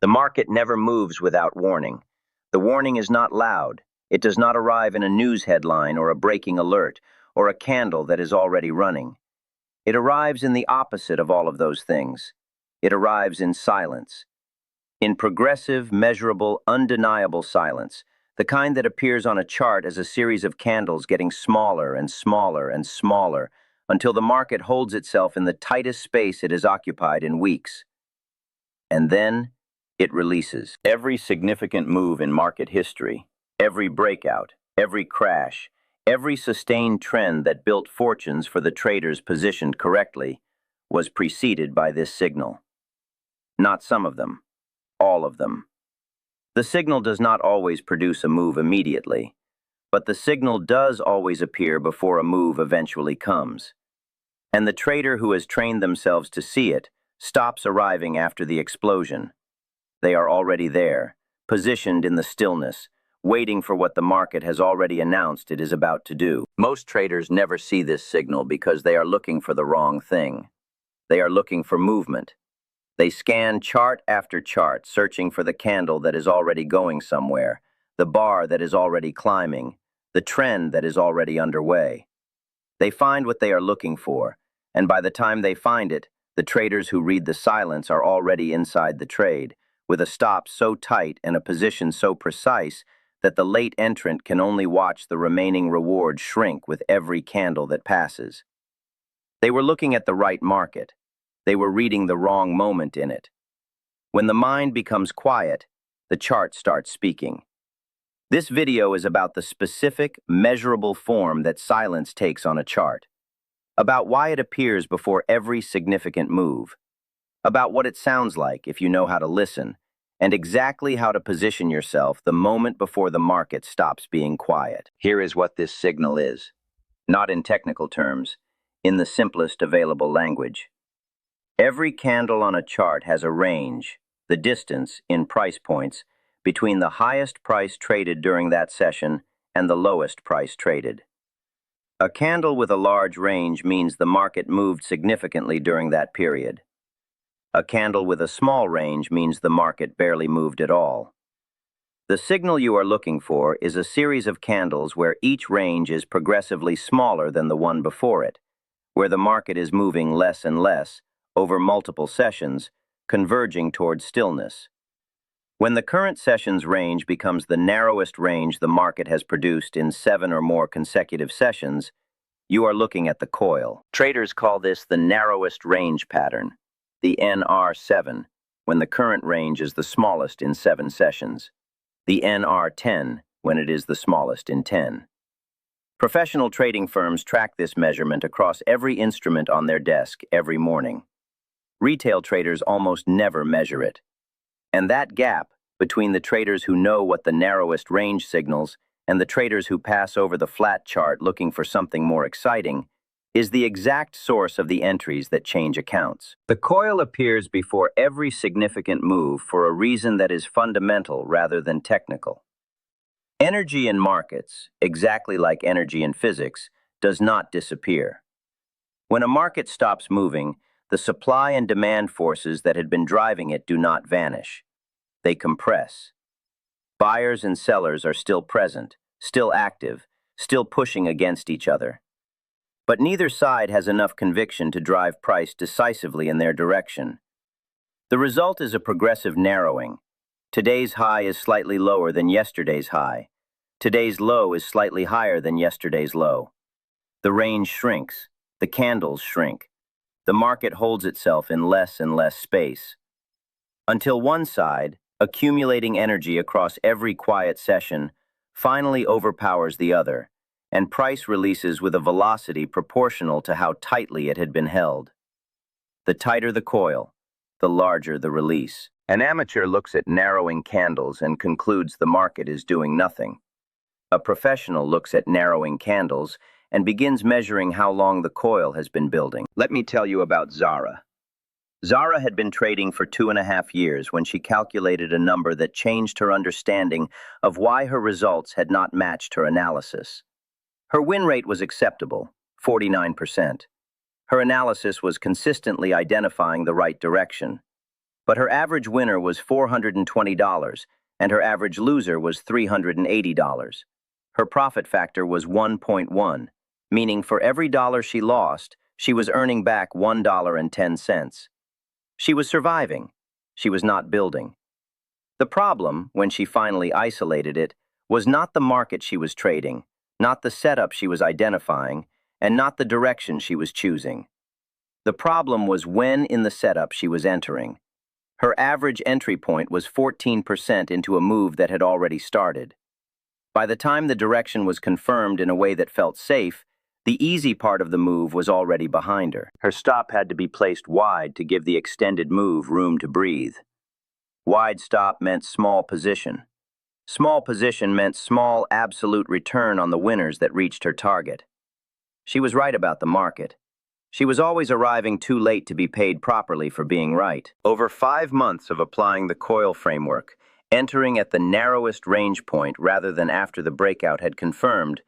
The market never moves without warning. The warning is not loud. It does not arrive in a news headline or a breaking alert or a candle that is already running. It arrives in the opposite of all of those things. It arrives in silence. In progressive, measurable, undeniable silence, the kind that appears on a chart as a series of candles getting smaller and smaller and smaller until the market holds itself in the tightest space it has occupied in weeks. And then it releases. Every significant move in market history, every breakout, every crash, every sustained trend that built fortunes for the traders positioned correctly was preceded by this signal. Not some of them, all of them. The signal does not always produce a move immediately, but the signal does always appear before a move eventually comes. And the trader who has trained themselves to see it stops arriving after the explosion. They are already there, positioned in the stillness, waiting for what the market has already announced it is about to do. Most traders never see this signal because they are looking for the wrong thing. They are looking for movement. They scan chart after chart, searching for the candle that is already going somewhere, the bar that is already climbing, the trend that is already underway. They find what they are looking for, and by the time they find it, the traders who read the silence are already inside the trade, with a stop so tight and a position so precise that the late entrant can only watch the remaining reward shrink with every candle that passes. They were looking at the right market. They were reading the wrong moment in it. When the mind becomes quiet, the chart starts speaking. This video is about the specific, measurable form that silence takes on a chart, about why it appears before every significant move, about what it sounds like if you know how to listen, and exactly how to position yourself the moment before the market stops being quiet. Here is what this signal is, not in technical terms, in the simplest available language. Every candle on a chart has a range, the distance, in price points, between the highest price traded during that session and the lowest price traded. A candle with a large range means the market moved significantly during that period. A candle with a small range means the market barely moved at all. The signal you are looking for is a series of candles where each range is progressively smaller than the one before it, where the market is moving less and less over multiple sessions, converging toward stillness. When the current session's range becomes the narrowest range the market has produced in 7 or more consecutive sessions, you are looking at the coil. Traders call this the narrowest range pattern, the NR7, when the current range is the smallest in 7 sessions, the NR10 when it is the smallest in 10. Professional trading firms track this measurement across every instrument on their desk every morning. Retail traders almost never measure it. And that gap between the traders who know what the narrowest range signals and the traders who pass over the flat chart looking for something more exciting is the exact source of the entries that change accounts. The coil appears before every significant move for a reason that is fundamental rather than technical. Energy in markets, exactly like energy in physics, does not disappear. When a market stops moving, the supply and demand forces that had been driving it do not vanish. They compress. Buyers and sellers are still present, still active, still pushing against each other. But neither side has enough conviction to drive price decisively in their direction. The result is a progressive narrowing. Today's high is slightly lower than yesterday's high. Today's low is slightly higher than yesterday's low. The range shrinks. The candles shrink. The market holds itself in less and less space. Until one side, accumulating energy across every quiet session, finally overpowers the other, and price releases with a velocity proportional to how tightly it had been held. The tighter the coil, the larger the release. An amateur looks at narrowing candles and concludes the market is doing nothing. A professional looks at narrowing candles and begins measuring how long the coil has been building. Let me tell you about Zara. Zara had been trading for 2.5 years when she calculated a number that changed her understanding of why her results had not matched her analysis. Her win rate was acceptable, 49%. Her analysis was consistently identifying the right direction. But her average winner was $420, and her average loser was $380. Her profit factor was 1.1, meaning for every dollar she lost, she was earning back $1.10. She was surviving. She was not building. The problem, when she finally isolated it, was not the market she was trading, not the setup she was identifying, and not the direction she was choosing. The problem was when in the setup she was entering. Her average entry point was 14% into a move that had already started. By the time the direction was confirmed in a way that felt safe, the easy part of the move was already behind her. Her stop had to be placed wide to give the extended move room to breathe. Wide stop meant small position. Small position meant small absolute return on the winners that reached her target. She was right about the market. She was always arriving too late to be paid properly for being right. Over 5 months of applying the coil framework, entering at the narrowest range point rather than after the breakout had confirmed,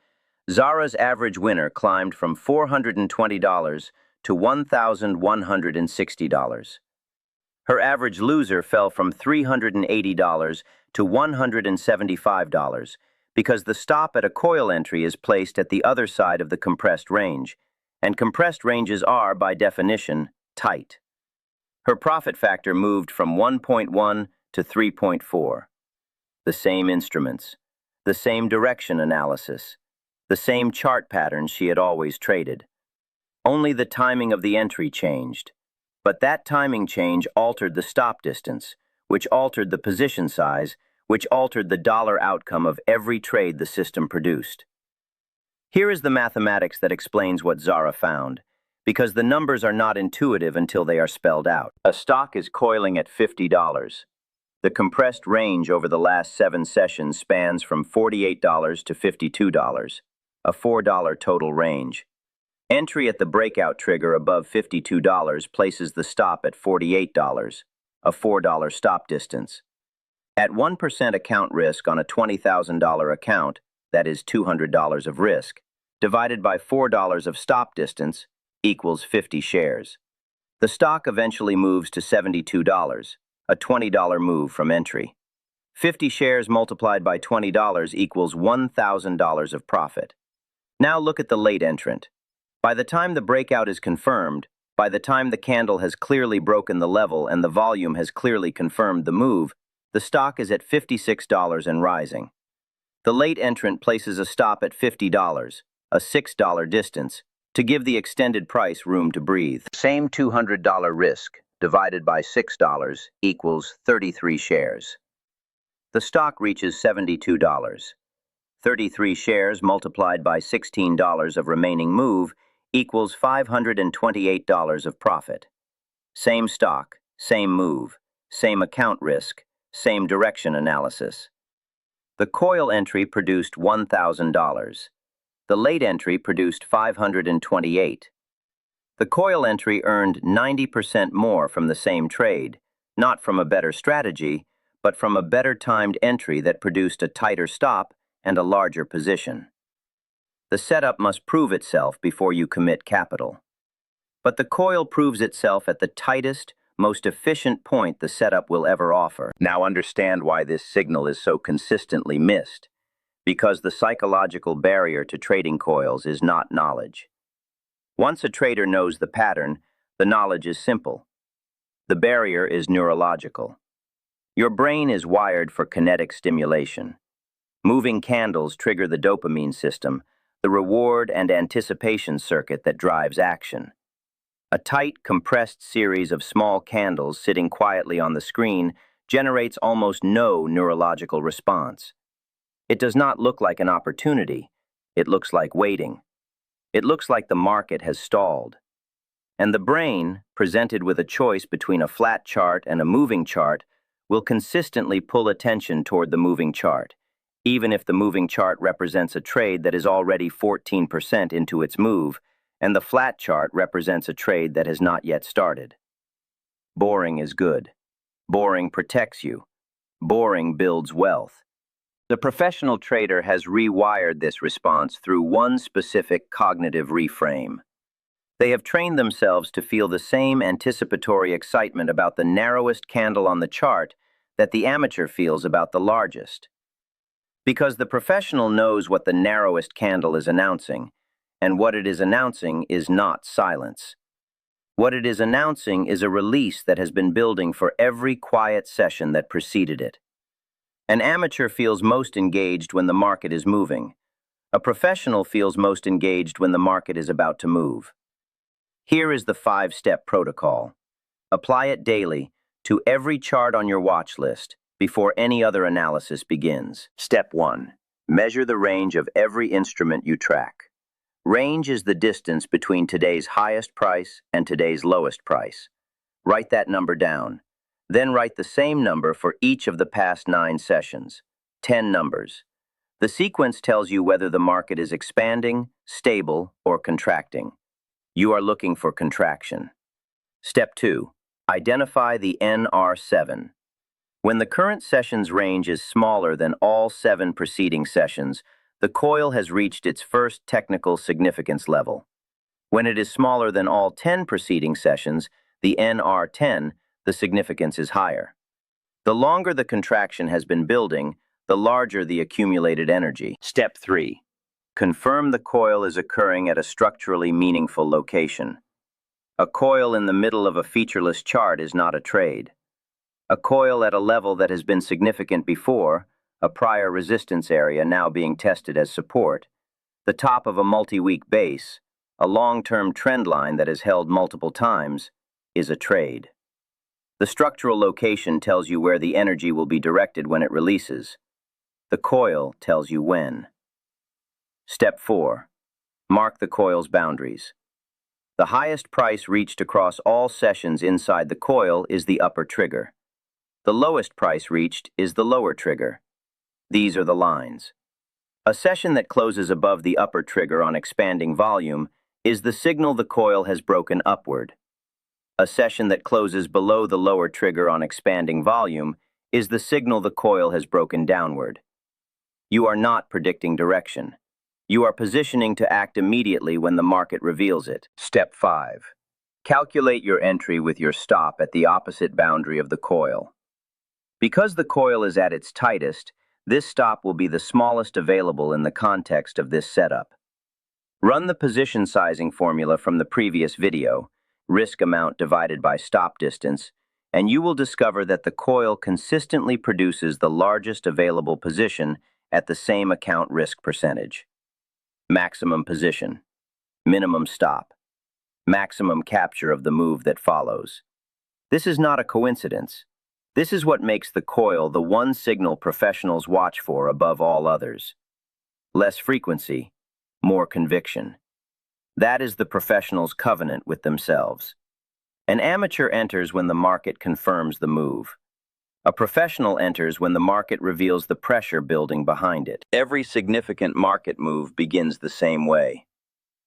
Zara's average winner climbed from $420 to $1,160. Her average loser fell from $380 to $175 because the stop at a coil entry is placed at the other side of the compressed range, and compressed ranges are, by definition, tight. Her profit factor moved from 1.1 to 3.4. The same instruments, the same direction analysis, the same chart patterns she had always traded. Only the timing of the entry changed. But that timing change altered the stop distance, which altered the position size, which altered the dollar outcome of every trade the system produced. Here is the mathematics that explains what Zara found, because the numbers are not intuitive until they are spelled out. A stock is coiling at $50. The compressed range over the last 7 sessions spans from $48 to $52, a $4 total range. Entry at the breakout trigger above $52 places the stop at $48, a $4 stop distance. At 1% account risk on a $20,000 account, that is $200 of risk, divided by $4 of stop distance, equals 50 shares. The stock eventually moves to $72, a $20 move from entry. 50 shares multiplied by $20 equals $1,000 of profit. Now look at the late entrant. By the time the breakout is confirmed, by the time the candle has clearly broken the level and the volume has clearly confirmed the move, the stock is at $56 and rising. The late entrant places a stop at $50, a $6 distance, to give the extended price room to breathe. Same $200 risk divided by $6 equals 33 shares. The stock reaches $72. 33 shares multiplied by $16 of remaining move equals $528 of profit. Same stock, same move, same account risk, same direction analysis. The coil entry produced $1,000. The late entry produced $528. The coil entry earned 90% more from the same trade, not from a better strategy, but from a better timed entry that produced a tighter stop and a larger position. The setup must prove itself before you commit capital. But the coil proves itself at the tightest, most efficient point the setup will ever offer. Now understand why this signal is so consistently missed. Because the psychological barrier to trading coils is not knowledge. Once a trader knows the pattern, the knowledge is simple. The barrier is neurological. Your brain is wired for kinetic stimulation. Moving candles trigger the dopamine system, the reward and anticipation circuit that drives action. A tight, compressed series of small candles sitting quietly on the screen generates almost no neurological response. It does not look like an opportunity. It looks like waiting. It looks like the market has stalled. And the brain, presented with a choice between a flat chart and a moving chart, will consistently pull attention toward the moving chart, even if the moving chart represents a trade that is already 14% into its move, and the flat chart represents a trade that has not yet started. Boring is good. Boring protects you. Boring builds wealth. The professional trader has rewired this response through one specific cognitive reframe. They have trained themselves to feel the same anticipatory excitement about the narrowest candle on the chart that the amateur feels about the largest. Because the professional knows what the narrowest candle is announcing, and what it is announcing is not silence. What it is announcing is a release that has been building for every quiet session that preceded it. An amateur feels most engaged when the market is moving. A professional feels most engaged when the market is about to move. Here is the 5-step protocol. Apply it daily to every chart on your watch list before any other analysis begins. Step 1. Measure the range of every instrument you track. Range is the distance between today's highest price and today's lowest price. Write that number down. Then write the same number for each of the past 9 sessions. 10 numbers. The sequence tells you whether the market is expanding, stable, or contracting. You are looking for contraction. Step 2. Identify the NR7. When the current session's range is smaller than all 7 preceding sessions, the coil has reached its first technical significance level. When it is smaller than all 10 preceding sessions, the NR10, the significance is higher. The longer the contraction has been building, the larger the accumulated energy. Step 3. Confirm the coil is occurring at a structurally meaningful location. A coil in the middle of a featureless chart is not a trade. A coil at a level that has been significant before, a prior resistance area now being tested as support, the top of a multi-week base, a long-term trend line that is held multiple times, is a trade. The structural location tells you where the energy will be directed when it releases. The coil tells you when. Step 4. Mark the coil's boundaries. The highest price reached across all sessions inside the coil is the upper trigger. The lowest price reached is the lower trigger. These are the lines. A session that closes above the upper trigger on expanding volume is the signal the coil has broken upward. A session that closes below the lower trigger on expanding volume is the signal the coil has broken downward. You are not predicting direction. You are positioning to act immediately when the market reveals it. Step 5. Calculate your entry with your stop at the opposite boundary of the coil. Because the coil is at its tightest, this stop will be the smallest available in the context of this setup. Run the position sizing formula from the previous video, risk amount divided by stop distance, and you will discover that the coil consistently produces the largest available position at the same account risk percentage. Maximum position, minimum stop, maximum capture of the move that follows. This is not a coincidence. This is what makes the coil the one signal professionals watch for above all others. Less frequency, more conviction. That is the professional's covenant with themselves. An amateur enters when the market confirms the move. A professional enters when the market reveals the pressure building behind it. Every significant market move begins the same way.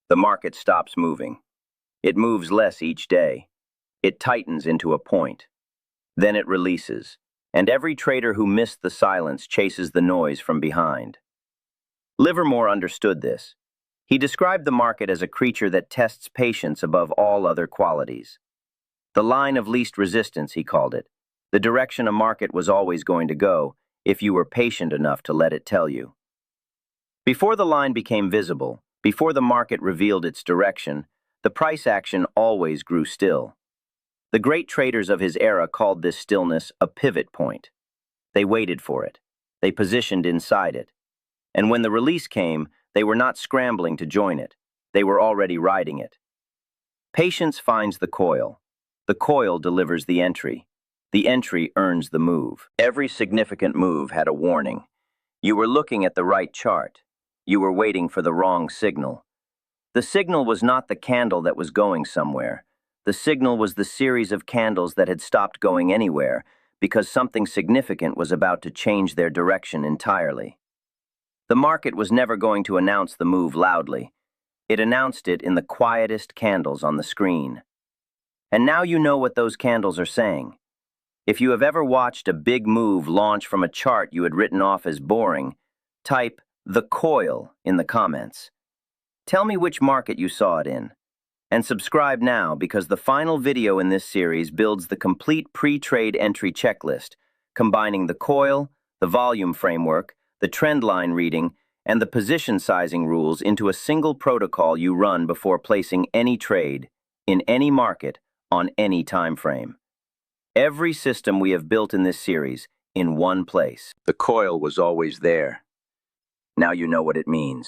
The market stops moving. It moves less each day. It tightens into a point. Then it releases, and every trader who missed the silence chases the noise from behind. Livermore understood this. He described the market as a creature that tests patience above all other qualities. The line of least resistance, he called it. The direction a market was always going to go, if you were patient enough to let it tell you. Before the line became visible, before the market revealed its direction, the price action always grew still. The great traders of his era called this stillness a pivot point. They waited for it. They positioned inside it. And when the release came, they were not scrambling to join it. They were already riding it. Patience finds the coil. The coil delivers the entry. The entry earns the move. Every significant move had a warning. You were looking at the right chart. You were waiting for the wrong signal. The signal was not the candle that was going somewhere. The signal was the series of candles that had stopped going anywhere because something significant was about to change their direction entirely. The market was never going to announce the move loudly. It announced it in the quietest candles on the screen. And now you know what those candles are saying. If you have ever watched a big move launch from a chart you had written off as boring, type "the coil" in the comments. Tell me which market you saw it in. And subscribe now because the final video in this series builds the complete pre-trade entry checklist, combining the coil, the volume framework, the trend line reading, and the position sizing rules into a single protocol you run before placing any trade, in any market, on any time frame. Every system we have built in this series, in one place. The coil was always there. Now you know what it means.